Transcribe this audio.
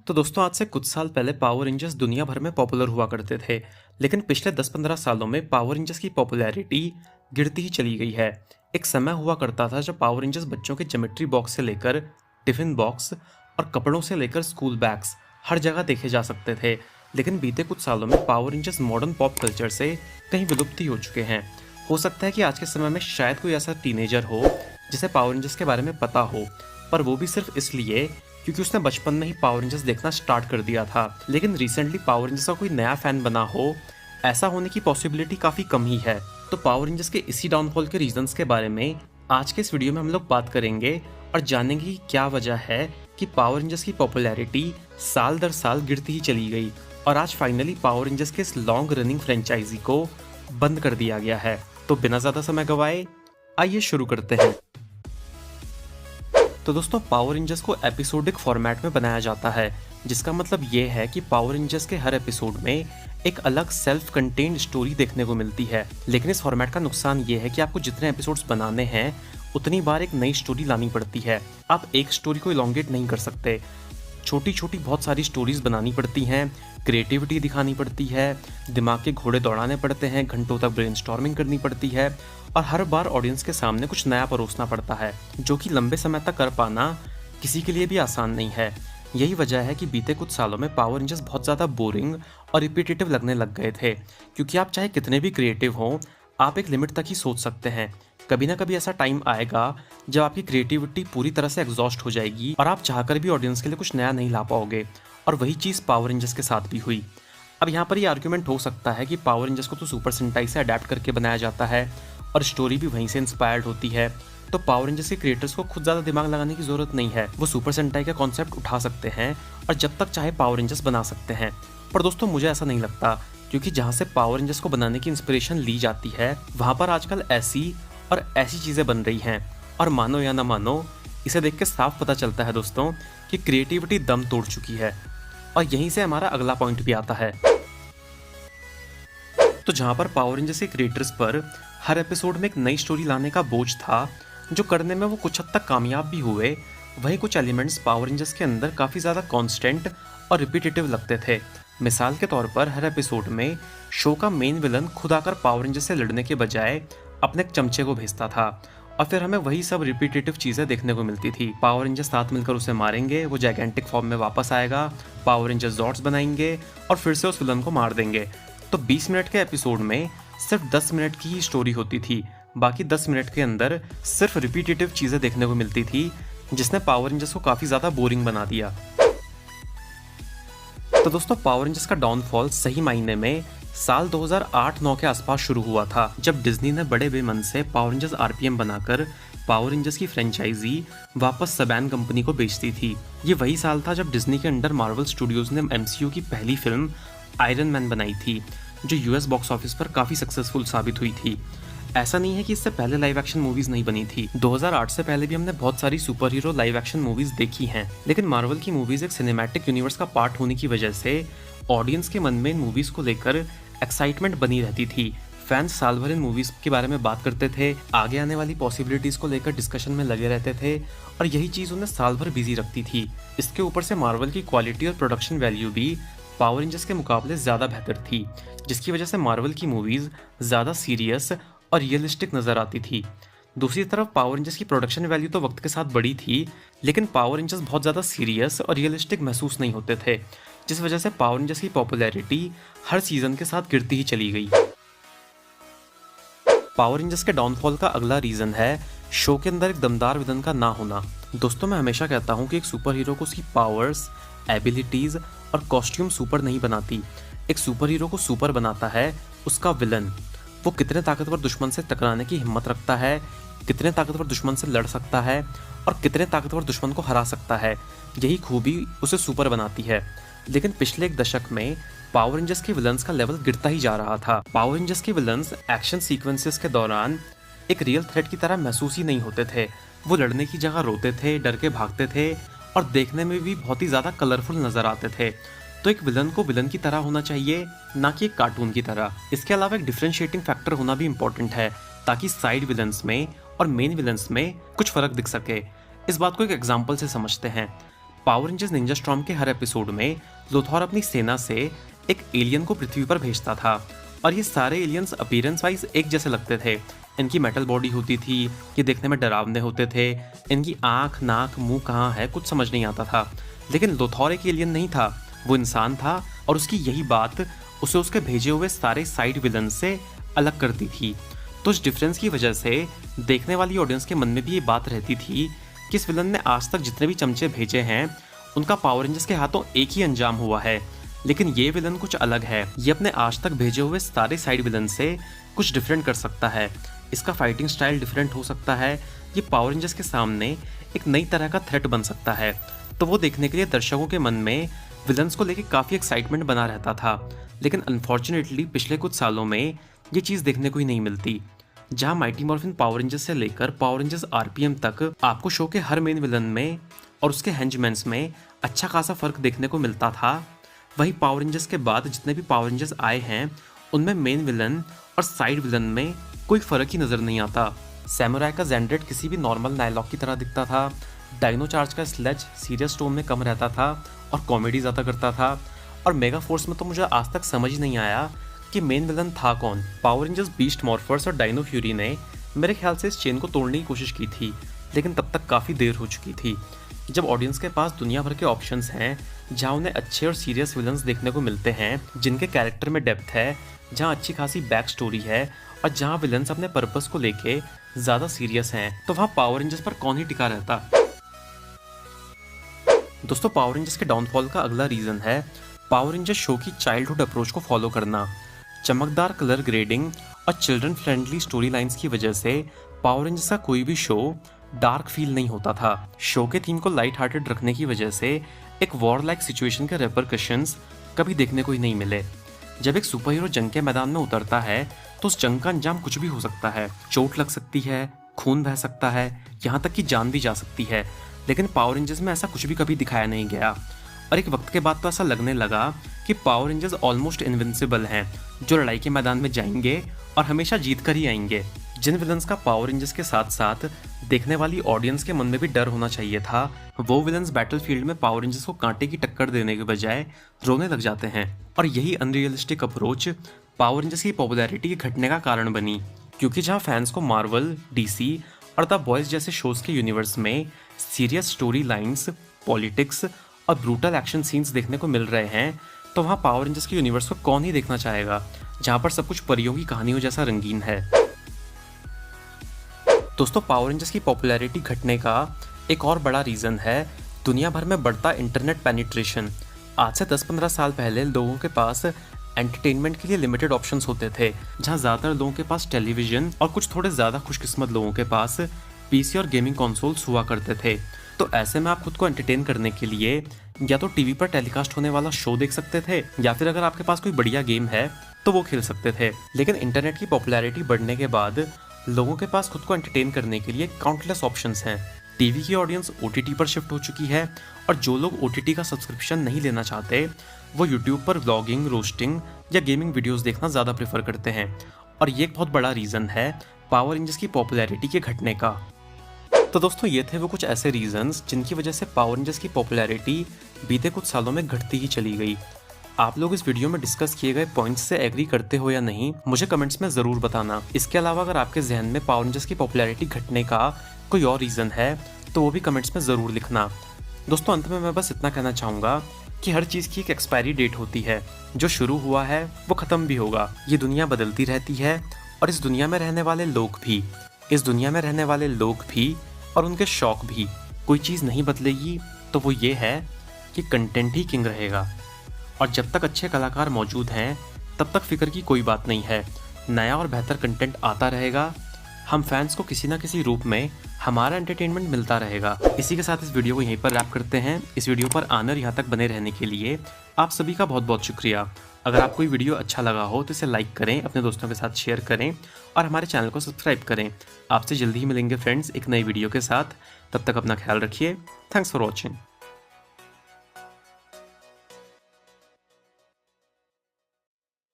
तो दोस्तों आज से कुछ साल पहले पावर रेंजर्स दुनिया भर में पॉपुलर हुआ करते थे, लेकिन पिछले 10-15 सालों में पावर रेंजर्स की पॉपुलैरिटी गिरती ही चली गई है। एक समय हुआ करता था जब पावर रेंजर्स बच्चों के ज्योमेट्री बॉक्स से लेकर टिफिन बॉक्स और कपड़ों से लेकर स्कूल बैग्स हर जगह देखे जा सकते थे, लेकिन बीते कुछ सालों में power rangers modern pop culture से कहीं विलुप्त हो चुके हैं। हो सकता है कि आज के समय में शायद कोई ऐसा टीनेजर हो जिसे पावर रेंजर्स के बारे में पता हो, पर वो भी सिर्फ इसलिए क्योंकि उसने बचपन में ही पावर रेंजर्स देखना स्टार्ट कर दिया था। लेकिन रिसेंटली पावर रेंजर्स का कोई नया फैन बना हो, ऐसा होने की पॉसिबिलिटी काफ़ी कम ही है। तो पावर रेंजर्स के इसी डाउनफॉल के रीजंस के बारे में आज के इस वीडियो में हम लोग बात करेंगे और जानेंगे कि क्या वजह है कि पावर रेंजर्स की पॉपुलैरिटी साल दर साल गिरती ही चली गई और आज फाइनली पावर रेंजर्स के इस लॉन्ग रनिंग फ्रेंचाइजी को बंद कर दिया गया है। तो बिना ज़्यादा समय गवाए आइए शुरू करते हैं। तो दोस्तों पावर रेंजर्स को एपिसोडिक फॉर्मेट में बनाया जाता है, जिसका मतलब ये है कि पावर रेंजर्स के हर एपिसोड में एक अलग सेल्फ कंटेन्ड स्टोरी देखने को मिलती है। लेकिन इस फॉर्मेट का नुकसान ये है कि आपको जितने एपिसोड्स बनाने हैं उतनी बार एक नई स्टोरी लानी पड़ती है। आप एक स्टोरी को इलॉन्गेट नहीं कर सकते, छोटी छोटी बहुत सारी स्टोरीज बनानी पड़ती हैं, क्रिएटिविटी दिखानी पड़ती है, दिमाग के घोड़े दौड़ाने पड़ते हैं, घंटों तक ब्रेनस्टॉर्मिंग करनी पड़ती है और हर बार ऑडियंस के सामने कुछ नया परोसना पड़ता है, जो कि लंबे समय तक कर पाना किसी के लिए भी आसान नहीं है। यही वजह है कि बीते कुछ सालों में पावर रेंजर्स बहुत ज़्यादा बोरिंग और रिपीटेटिव लगने लग गए थे, क्योंकि आप चाहे कितने भी क्रिएटिव हों, आप एक लिमिट तक ही सोच सकते हैं। कभी ना कभी ऐसा टाइम आएगा जब आपकी क्रिएटिविटी पूरी तरह से एग्जॉस्ट हो जाएगी और आप चाहकर भी ऑडियंस के लिए कुछ नया नहीं ला पाओगे, और वही चीज़ पावर रेंजर्स के साथ भी हुई। अब यहाँ पर ये आर्ग्यूमेंट हो सकता है कि पावर रेंजर्स को तो सुपर सेंटाई से अडेप्ट करके बनाया जाता है और स्टोरी भी वहीं से इंस्पायर्ड होती है, तो पावर रेंजर्स के क्रिएटर्स को खुद ज़्यादा दिमाग लगाने की ज़रूरत नहीं है। वो सुपर सेंटाई का कॉन्सेप्ट उठा सकते हैं और जब तक चाहे पावर रेंजर्स बना सकते हैं। पर दोस्तों मुझे ऐसा नहीं लगता, क्योंकि जहाँ से पावर रेंजर्स को बनाने की इंस्पिरेशन ली जाती है वहाँ पर आजकल ऐसी और ऐसी चीज़ें बन रही हैं, और मानो या ना मानो इसे देख के साफ पता चलता है दोस्तों कि क्रिएटिविटी दम तोड़ चुकी है। और यहीं से हमारा अगला पॉइंट भी आता है। तो जहाँ पर पावर रेंजर्स के क्रिएटर्स पर हर एपिसोड में एक नई स्टोरी लाने का बोझ था, जो करने में वो कुछ हद तक कामयाब भी हुए, वहीं कुछ एलिमेंट्स पावर रेंजर्स के अंदर काफ़ी ज़्यादा कॉन्स्टेंट और रिपीटेटिव लगते थे। मिसाल के तौर पर हर एपिसोड में शो का मेन विलन खुद आकर पावर रेंजर्स से लड़ने के बजाय अपने एक चमचे को भेजता था और फिर हमें वही सब रिपीटेटिव चीज़ें देखने को मिलती थी। पावर रेंजर्स साथ मिलकर उसे मारेंगे, वो जाइगेंटिक फॉर्म में वापस आएगा, पावर रेंजर्स जॉर्ड्स बनाएंगे और फिर से उस विलन को मार देंगे। तो 20 मिनट के एपिसोड में सिर्फ 10 मिनट की ही स्टोरी होती थी, बाकी 10 मिनट के अंदर सिर्फ रिपीटेटिव चीज़ें देखने को मिलती थी, जिसने पावर रेंजर्स को काफ़ी ज़्यादा बोरिंग बना दिया। तो दोस्तों पावर रेंजर्स का डाउनफॉल सही मायने में साल 2008-9 के आसपास शुरू हुआ था, जब डिज्नी ने बड़े बेमन से पावर रेंजर्स आरपीएम बनाकर पावर रेंजर्स की फ्रेंचाइजी वापस सबैन कंपनी को बेचती थी। ये वही साल था जब डिज्नी के अंडर मार्वल स्टूडियोज ने एमसीयू की पहली फिल्म आयरन मैन बनाई थी, जो यूएस बॉक्स ऑफिस पर काफ़ी सक्सेसफुल साबित हुई थी। ऐसा नहीं है कि इससे पहले लाइव एक्शन मूवीज नहीं बनी थी, 2008 से पहले भी हमने बहुत सारी super hero live action movies देखी हैं, लेकिन मार्वल की मूवीज एक सिनेमैटिक यूनिवर्स का पार्ट होने की वजह से ऑडियंस के मन में इन मूवीज को लेकर एक्साइटमेंट बनी रहती थी। फैंस साल भर इन मूवीज के बारे में बात करते थे, आगे आने वाली पॉसिबिलिटीज को लेकर डिस्कशन में लगे रहते थे और यही चीज़ उन्हें साल भर बिजी रखती थी। इसके ऊपर से मार्वल की क्वालिटी और प्रोडक्शन वैल्यू भी पावर रेंजर्स के मुकाबले ज़्यादा बेहतर थी, जिसकी वजह से मार्वल की मूवीज़ ज़्यादा सीरियस और रियलिस्टिक नज़र आती थी। दूसरी तरफ पावर रेंजर्स की प्रोडक्शन वैल्यू तो वक्त के साथ बढ़ी थी, लेकिन पावर रेंजर्स बहुत ज़्यादा सीरियस और रियलिस्टिक महसूस नहीं होते थे, जिस वजह से पावर रेंजर्स की पॉपुलैरिटी हर सीजन के साथ गिरती ही चली गई। पावर रेंजर्स के डाउनफॉल का अगला रीज़न है शो के अंदर एक दमदार विलन का ना होना। दोस्तों मैं हमेशा कहता हूँ कि एक सुपर हीरो को उसकी पावर्स, एबिलिटीज़ और कॉस्ट्यूम सुपर नहीं बनाती। एक सुपर हीरो को सुपर बनाता है उसका विलन। वो कितने ताकतवर दुश्मन से टकराने की हिम्मत रखता है, कितने ताकतवर दुश्मन से लड़ सकता है और कितने ताकतवर दुश्मन को हरा सकता है, यही खूबी उसे सुपर बनाती है। लेकिन पिछले एक दशक में पावर रेंजर्स के विलन्स का लेवल गिरता ही जा रहा था। पावर रेंजर्स के विलन्स एक्शन सीक्वेंसेस के दौरान एक रियल थ्रेट की तरह महसूस ही नहीं होते थे। वो लड़ने की जगह रोते थे, डर के भागते थे और देखने में भी बहुत ही ज़्यादा कलरफुल नज़र आते थे। तो एक विलन को विलन की तरह होना चाहिए, ना कि एक कार्टून की तरह। इसके अलावा एक डिफरेंशिएटिंग फैक्टर होना भी इंपॉर्टेंट है, ताकि साइड विलन्स में और मेन विलन्स में कुछ फ़र्क दिख सके। इस बात को एक एग्जाम्पल से समझते हैं। पावर रेंजर्स निंजा स्टॉर्म के हर एपिसोड में लोथॉर अपनी सेना से एक एलियन को पृथ्वी पर भेजता था और ये सारे एलियंस अपीयरेंस वाइज एक जैसे लगते थे। इनकी मेटल बॉडी होती थी, ये देखने में डरावने होते थे, इनकी आँख नाक मुंह कहाँ है कुछ समझ नहीं आता था। लेकिन लोथॉर एक एलियन नहीं था, वो इंसान था और उसकी यही बात उसे उसके भेजे हुए सारे साइड विलन से अलग करती थी। तो इस डिफरेंस की वजह से देखने वाली ऑडियंस के मन में भी ये बात रहती थी कि इस विलन ने आज तक जितने भी चमचे भेजे हैं उनका पावर रेंजर्स के हाथों एक ही अंजाम हुआ है, लेकिन ये विलन कुछ अलग है। ये अपने आज तक भेजे हुए सारे साइड विलन से कुछ डिफरेंट कर सकता है। इसका फाइटिंग स्टाइल डिफरेंट हो सकता है। ये पावर रेंजर्स के सामने एक नई तरह का थ्रेट बन सकता है। तो वो देखने के लिए दर्शकों के मन में विलन्स को लेकर काफ़ी एक्साइटमेंट बना रहता था। लेकिन अनफॉर्चुनेटली पिछले कुछ सालों में ये चीज़ देखने को ही नहीं मिलती। जहाँ माइटी मॉर्फिन पावर रेंजर्स से लेकर पावर रेंजर्स आरपीएम तक आपको शो के हर मेन विलन में और उसके हेंजमैन्स में अच्छा खासा फर्क देखने को मिलता था, वही पावर रेंजर्स के बाद जितने भी पावर रेंजर्स आए हैं उनमें मेन विलन और साइड विलन में कोई फर्क ही नजर नहीं आता। सैमुराई का जेंड्रेट किसी भी नॉर्मल नाइलॉक की तरह दिखता था, डायनो चार्ज का स्लेज सीरियस टोन में कम रहता था और कॉमेडी ज़्यादा करता था, और मेगा फोर्स में तो मुझे आज तक समझ ही नहीं आया कि मेन विलन था कौन। पावर रेंजर्स बीस्ट मॉर्फर्स और डायनो फ्यूरी ने मेरे ख्याल से इस चेन को तोड़ने की कोशिश की थी, लेकिन तब तक काफ़ी देर हो चुकी थी। जब ऑडियंस के पास दुनिया भर के ऑप्शंस हैं, जहां उन्हें अच्छे और सीरियस विलन्स देखने को मिलते हैं, जिनके कैरेक्टर में डेप्थ है, जहां अच्छी खासी बैक स्टोरी है और जहां विलन्स अपने पर्पस को लेके ज़्यादा सीरियस हैं, तो वहाँ पावर रेंजर्स पर कौन ही टिका रहता। दोस्तों, पावर रेंजर्स के डाउनफॉल का अगला रीज़न है पावर रेंजर्स शो की चाइल्डहुड अप्रोच को फॉलो करना। चमकदार कलर ग्रेडिंग और चिल्ड्रन फ्रेंडली स्टोरी लाइन्स की वजह से पावर रेंजर्स का कोई भी शो डार्क फील नहीं होता था। शो के थीम को लाइट हार्टेड रखने की वजह से एक वॉर लाइक सिचुएशन के रेपरकशंस कभी देखने को ही नहीं मिले। जब एक सुपर हीरो जंग के मैदान में उतरता है तो उस जंग का अंजाम कुछ भी हो सकता है। चोट लग सकती है, खून बह सकता है, यहाँ तक कि जान भी जा सकती है। लेकिन पावर रेंजर्स में ऐसा कुछ भी कभी दिखाया नहीं गया और एक वक्त के बाद तो ऐसा लगने लगा कि पावर रेंजर्स ऑलमोस्ट इनविंसिबल हैं, जो लड़ाई के मैदान में जाएंगे और हमेशा जीत कर ही आएंगे। जिन विलन्स का पावर रेंजर्स के साथ साथ देखने वाली ऑडियंस के मन में भी डर होना चाहिए था, वो विलन्स बैटलफील्ड में पावर रेंजर्स को कांटे की टक्कर देने के बजाय रोने लग जाते हैं। और यही अनरियलिस्टिक अप्रोच पावर रेंजर्स की पॉपुलैरिटी के घटने का कारण बनी, क्योंकि जहां फैंस को मार्वल, डीसी और द बॉयज जैसे शोज के यूनिवर्स में सीरियस स्टोरी लाइन्स, पॉलिटिक्स और ब्रूटल एक्शन सीन्स देखने को मिल रहे हैं, तो वहाँ पावर रेंजर्स के यूनिवर्स को कौन ही देखना चाहेगा, जहाँ पर सब कुछ परियों की कहानियों जैसा रंगीन है। दोस्तों, पावर रेंजर्स की पॉपुलैरिटी घटने का एक और बड़ा रीज़न है दुनिया भर में बढ़ता इंटरनेट पेनिट्रेशन। आज से 10-15 साल पहले लोगों के पास एंटरटेनमेंट के लिए लिमिटेड ऑप्शंस होते थे, जहां ज़्यादातर लोगों के पास टेलीविज़न और कुछ थोड़े ज़्यादा खुशकिस्मत लोगों के पास पीसी और गेमिंग कंसोल्स हुआ करते थे। तो ऐसे में आप खुद को एंटरटेन करने के लिए या तो टीवी पर टेलीकास्ट होने वाला शो देख सकते थे, या फिर अगर आपके पास कोई बढ़िया गेम है तो वो खेल सकते थे। लेकिन इंटरनेट की पॉपुलैरिटी बढ़ने के बाद लोगों के पास खुद को एंटरटेन करने के लिए काउंटलेस ऑप्शंस हैं। टीवी की ऑडियंस ओटीटी पर शिफ्ट हो चुकी है और जो लोग ओटीटी का सब्सक्रिप्शन नहीं लेना चाहते वो यूट्यूब पर व्लॉगिंग, रोस्टिंग या गेमिंग वीडियोस देखना ज़्यादा प्रेफर करते हैं। और ये एक बहुत बड़ा रीज़न है पावर रेंजर्स की पॉपुलैरिटी के घटने का। तो दोस्तों, ये थे वो कुछ ऐसे रीजंस जिनकी वजह से पावर रेंजर्स की पॉपुलैरिटी बीते कुछ सालों में घटती ही चली गई। आप लोग इस वीडियो में डिस्कस किए गए पॉइंट्स से एग्री करते हो या नहीं, मुझे कमेंट्स में ज़रूर बताना। इसके अलावा अगर आपके जहन में पावर रेंजर्स की पॉपुलैरिटी घटने का कोई और रीज़न है तो वो भी कमेंट्स में ज़रूर लिखना। दोस्तों, अंत में मैं बस इतना कहना चाहूँगा कि हर चीज़ की एक एक्सपायरी डेट होती है। जो शुरू हुआ है वो ख़त्म भी होगा। ये दुनिया बदलती रहती है और इस दुनिया में रहने वाले लोग भी और उनके शौक भी। कोई चीज़ नहीं बदलेगी तो वो ये है कि कंटेंट ही किंग रहेगा। और जब तक अच्छे कलाकार मौजूद हैं तब तक फिक्र की कोई बात नहीं है। नया और बेहतर कंटेंट आता रहेगा। हम फैंस को किसी ना किसी रूप में हमारा एंटरटेनमेंट मिलता रहेगा। इसी के साथ इस वीडियो को यहीं पर रैप करते हैं। इस वीडियो पर आने और यहाँ तक बने रहने के लिए आप सभी का बहुत बहुत शुक्रिया। अगर आपको ये वीडियो अच्छा लगा हो तो इसे लाइक करें, अपने दोस्तों के साथ शेयर करें और हमारे चैनल को सब्सक्राइब करें। आपसे जल्दी ही मिलेंगे फ्रेंड्स एक नई वीडियो के साथ। तब तक अपना ख्याल रखिए। Thanks for watching.